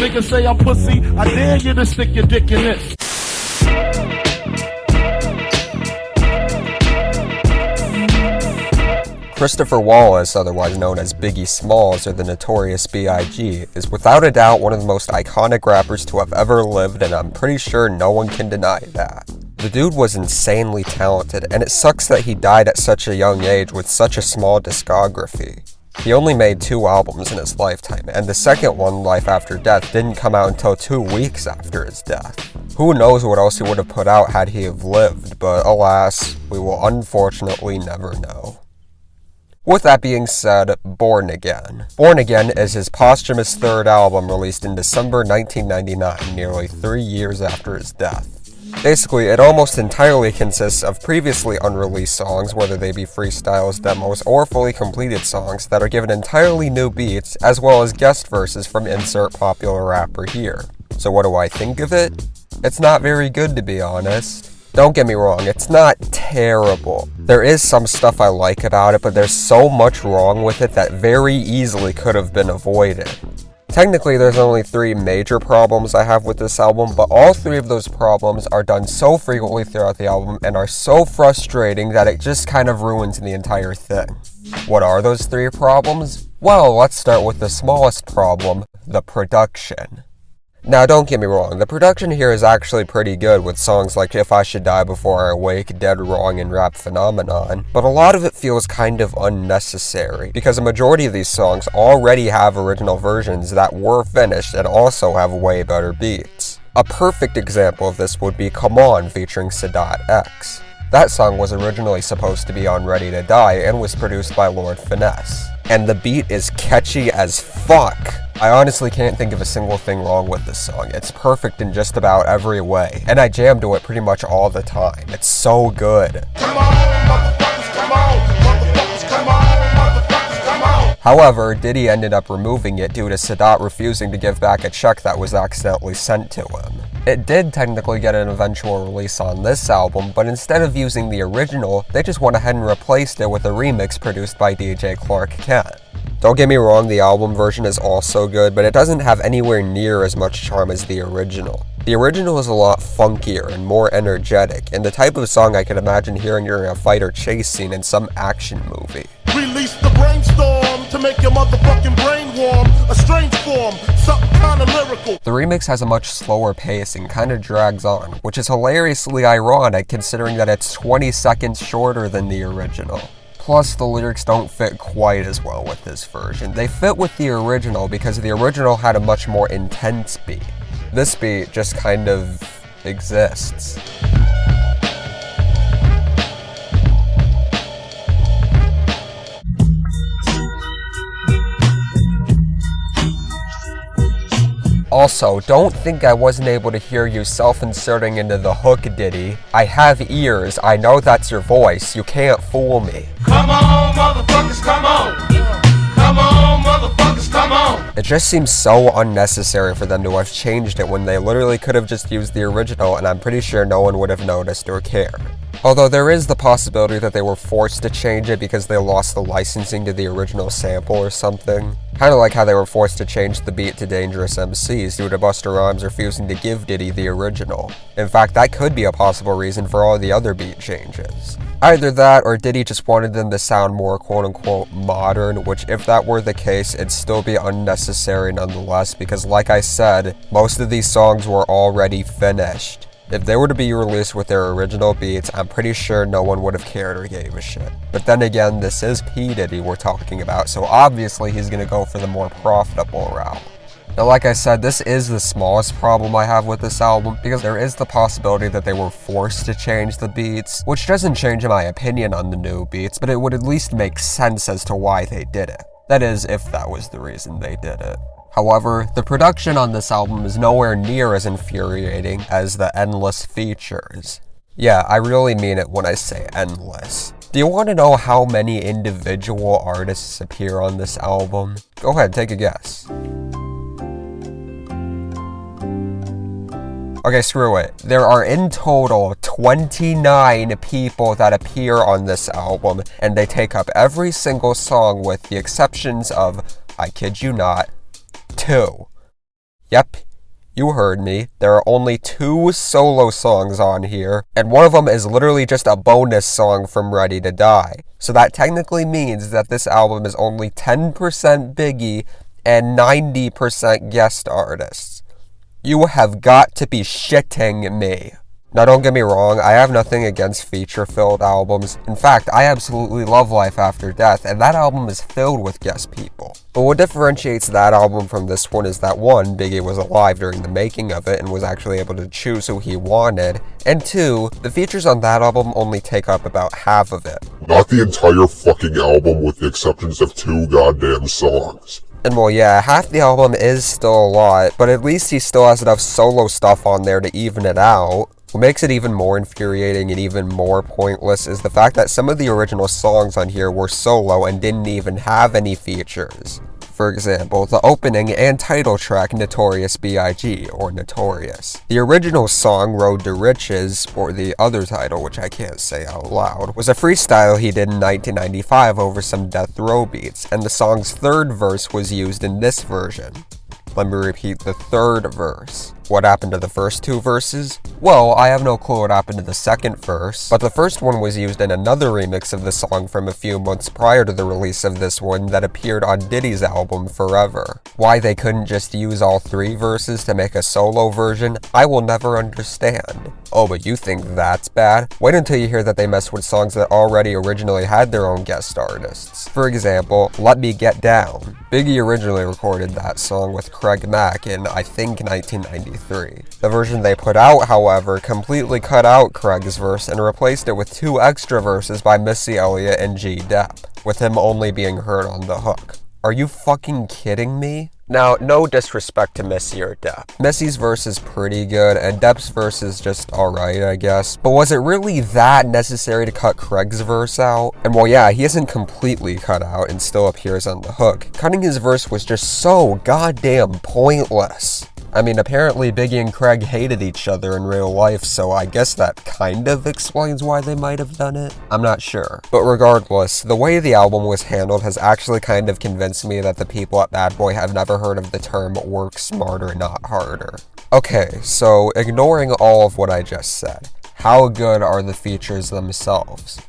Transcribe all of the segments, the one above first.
Niggas say I'm pussy, I dare you to stick your dick in this. Christopher Wallace, otherwise known as Biggie Smalls or the Notorious B.I.G., is without a doubt one of the most iconic rappers to have ever lived, and I'm pretty sure no one can deny that. The dude was insanely talented, and it sucks that he died at such a young age with such a small discography. He only made 2 albums in his lifetime, and the second one, Life After Death, didn't come out until 2 weeks after his death. Who knows what else he would have put out had he have lived, but alas, we will unfortunately never know. With that being said, Born Again. Born Again is his posthumous 3rd album released in December 1999, nearly 3 years after his death. Basically, it almost entirely consists of previously unreleased songs, whether they be freestyles, demos, or fully completed songs that are given entirely new beats, as well as guest verses from insert popular rapper here. So what do I think of it? It's not very good, to be honest. Don't get me wrong, it's not terrible. There is some stuff I like about it, but there's so much wrong with it that very easily could have been avoided. Technically, there's only 3 major problems I have with this album, but all 3 of those problems are done so frequently throughout the album and are so frustrating that it just kind of ruins the entire thing. What are those 3 problems? Well, let's start with the smallest problem, the production. Now, don't get me wrong, the production here is actually pretty good with songs like If I Should Die Before I Wake, Dead Wrong, and Rap Phenomenon, but a lot of it feels kind of unnecessary, because a majority of these songs already have original versions that were finished and also have way better beats. A perfect example of this would be Come On featuring Sadat X. That song was originally supposed to be on Ready to Die and was produced by Lord Finesse. And the beat is catchy as fuck. I honestly can't think of a single thing wrong with this song. It's perfect in just about every way, and I jam to it pretty much all the time. It's so good. Come on, motherfuckers, come on, motherfuckers, come on, motherfuckers, come on. However, Diddy ended up removing it due to Sadat refusing to give back a check that was accidentally sent to him. It did technically get an eventual release on this album, but instead of using the original, they just went ahead and replaced it with a remix produced by DJ Clark Kent. Don't get me wrong, the album version is also good, but it doesn't have anywhere near as much charm as the original. The original is a lot funkier and more energetic, and the type of song I could imagine hearing during a fight or chase scene in some action movie. Release the brainstorm to make your motherfucking brain warm. A strange form, something kinda lyrical. The remix has a much slower pace and kinda drags on, which is hilariously ironic considering that it's 20 seconds shorter than the original. Plus, the lyrics don't fit quite as well with this version. They fit with the original because the original had a much more intense beat. This beat just kind of exists. Also, don't think I wasn't able to hear you self-inserting into the hook, Diddy. I have ears, I know that's your voice, you can't fool me. Come on, motherfuckers, come on. Come on, motherfuckers, come on. It just seems so unnecessary for them to have changed it when they literally could have just used the original, and I'm pretty sure no one would have noticed or cared. Although there is the possibility that they were forced to change it because they lost the licensing to the original sample or something. Kinda like how they were forced to change the beat to Dangerous MCs due to Busta Rhymes refusing to give Diddy the original. In fact, that could be a possible reason for all the other beat changes. Either that, or Diddy just wanted them to sound more quote-unquote modern, which if that were the case, it'd still be unnecessary nonetheless because like I said, most of these songs were already finished. If they were to be released with their original beats, I'm pretty sure no one would have cared or gave a shit. But then again, this is P. Diddy we're talking about, so obviously he's gonna go for the more profitable route. Now, like I said, this is the smallest problem I have with this album, because there is the possibility that they were forced to change the beats, which doesn't change my opinion on the new beats, but it would at least make sense as to why they did it. That is, if that was the reason they did it. However, the production on this album is nowhere near as infuriating as the endless features. Yeah, I really mean it when I say endless. Do you want to know how many individual artists appear on this album? Go ahead, take a guess. Okay, screw it. There are in total 29 people that appear on this album, and they take up every single song with the exceptions of, I kid you not, 2. Yep, you heard me. There are only 2 solo songs on here, and one of them is literally just a bonus song from Ready to Die. So that technically means that this album is only 10% Biggie and 90% guest artists. You have got to be shitting me. Now don't get me wrong, I have nothing against feature-filled albums. In fact, I absolutely love Life After Death, and that album is filled with guest people. But what differentiates that album from this one is that 1, Biggie was alive during the making of it and was actually able to choose who he wanted, and 2, the features on that album only take up about half of it. Not the entire fucking album with the exceptions of 2 goddamn songs. And well, yeah, half the album is still a lot, but at least he still has enough solo stuff on there to even it out. What makes it even more infuriating and even more pointless is the fact that some of the original songs on here were solo and didn't even have any features. For example, the opening and title track Notorious B.I.G. or Notorious. The original song Road to Riches, or the other title which I can't say out loud, was a freestyle he did in 1995 over some death row beats, and the song's 3rd verse was used in this version. Let me repeat the 3rd verse. What happened to the first 2 verses? Well, I have no clue what happened to the 2nd verse, but the first one was used in another remix of the song from a few months prior to the release of this one that appeared on Diddy's album Forever. Why they couldn't just use all 3 verses to make a solo version, I will never understand. Oh, but you think that's bad? Wait until you hear that they mess with songs that already originally had their own guest artists. For example, Let Me Get Down. Biggie originally recorded that song with Craig Mack in, I think, 1993. The version they put out, however, completely cut out Craig's verse and replaced it with 2 extra verses by Missy Elliott and G. Depp, with him only being heard on the hook. Are you fucking kidding me? Now, no disrespect to Missy or Depp. Missy's verse is pretty good, and Depp's verse is just alright, I guess. But was it really that necessary to cut Craig's verse out? And well, yeah, he isn't completely cut out and still appears on the hook. Cutting his verse was just so goddamn pointless. I mean, apparently Biggie and Craig hated each other in real life, so I guess that kind of explains why they might have done it. I'm not sure. But regardless, the way the album was handled has actually kind of convinced me that the people at Bad Boy have never heard of the term work smarter, not harder. Okay, so ignoring all of what I just said, how good are the features themselves?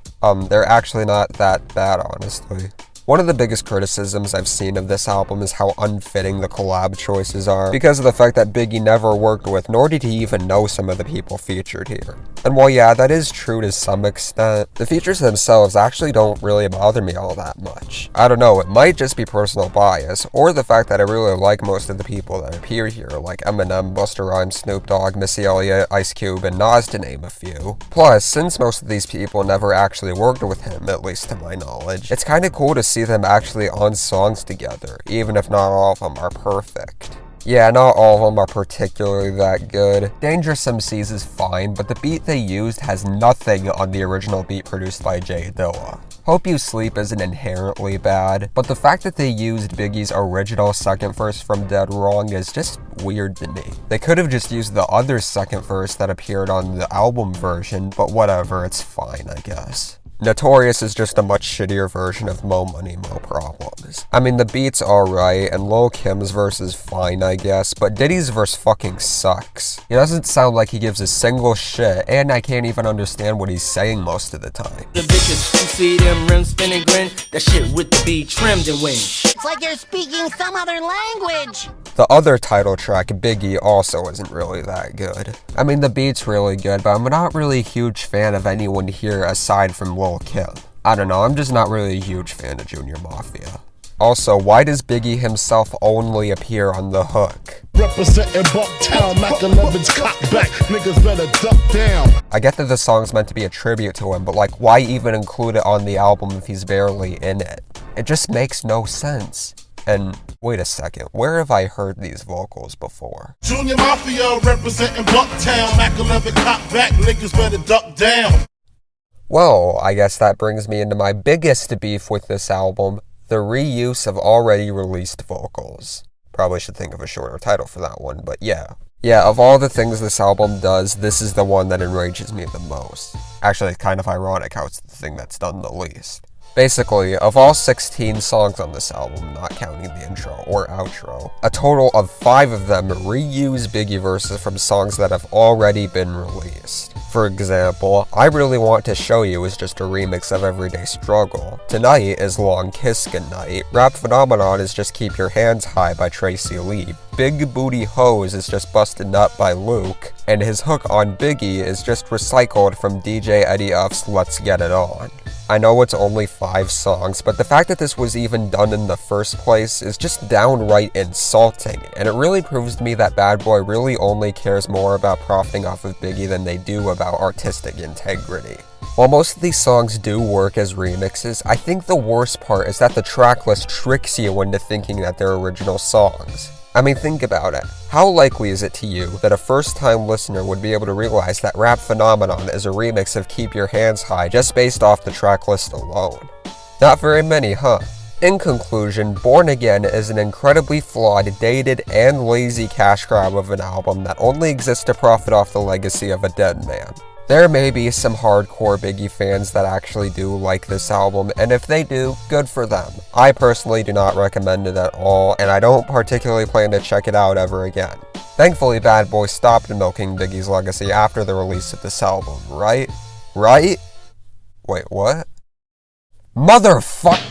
They're actually not that bad, honestly. One of the biggest criticisms I've seen of this album is how unfitting the collab choices are, because of the fact that Biggie never worked with, nor did he even know some of the people featured here. And while yeah, that is true to some extent, the features themselves actually don't really bother me all that much. I don't know, it might just be personal bias, or the fact that I really like most of the people that appear here, like Eminem, Busta Rhymes, Snoop Dogg, Missy Elliott, Ice Cube, and Nas to name a few. Plus, since most of these people never actually worked with him, at least to my knowledge, it's kinda cool to see them actually on songs together, even if not all of them are perfect. Yeah, not all of them are particularly that good. Dangerous MCs is fine, but the beat they used has nothing on the original beat produced by Jay Dilla. Hope You Sleep isn't inherently bad, but the fact that they used Biggie's original second verse from Dead Wrong is just weird to me. They could have just used the other second verse that appeared on the album version, but whatever, it's fine, I guess. Notorious is just a much shittier version of Mo Money, Mo Problems. I mean, the beat's alright, and Lil Kim's verse is fine, I guess, but Diddy's verse fucking sucks. He doesn't sound like he gives a single shit, and I can't even understand what he's saying most of the time. The bitches, you see them rims spinning grin, that shit with the beat trimmed and wing. It's like you're speaking some other language. The other title track, Biggie, also isn't really that good. I mean, the beat's really good, but I'm not really a huge fan of anyone here aside from Lil Kim. I don't know, I'm just not really a huge fan of Junior Mafia. Also, why does Biggie himself only appear on the hook? Representing Bucktown, Mac 11's cock back, niggas better duck down. I get that the song's meant to be a tribute to him, but like, why even include it on the album if he's barely in it? It just makes no sense. And wait a second, where have I heard these vocals before? Junior Mafia representing Bucktown, Mac 11 cock back, niggas better duck down. Well, I guess that brings me into my biggest beef with this album, the reuse of already released vocals. Probably should think of a shorter title for that one, but yeah. Yeah, of all the things this album does, this is the one that enrages me the most. Actually, it's kind of ironic how it's the thing that's done the least. Basically, of all 16 songs on this album, not counting the intro or outro, a total of 5 of them reuse Biggie verses from songs that have already been released. For example, I Really Want to Show You is just a remix of Everyday Struggle, Tonight is Long Kiss Goodnight, Rap Phenomenon is just Keep Your Hands High by Tracy Lee, Big Booty Hose is just Busted Nut by Luke, and his hook on Biggie is just recycled from DJ Eddie F's Let's Get It On. I know it's only 5 songs, but the fact that this was even done in the first place is just downright insulting, and it really proves to me that Bad Boy really only cares more about profiting off of Biggie than they do about artistic integrity. While most of these songs do work as remixes, I think the worst part is that the tracklist tricks you into thinking that they're original songs. I mean, think about it. How likely is it to you that a first-time listener would be able to realize that Rap Phenomenon is a remix of Keep Your Hands High just based off the tracklist alone? Not very many, huh? In conclusion, Born Again is an incredibly flawed, dated, and lazy cash grab of an album that only exists to profit off the legacy of a dead man. There may be some hardcore Biggie fans that actually do like this album, and if they do, good for them. I personally do not recommend it at all, and I don't particularly plan to check it out ever again. Thankfully, Bad Boy stopped milking Biggie's legacy after the release of this album, right? Right? Wait, what? Motherfucker!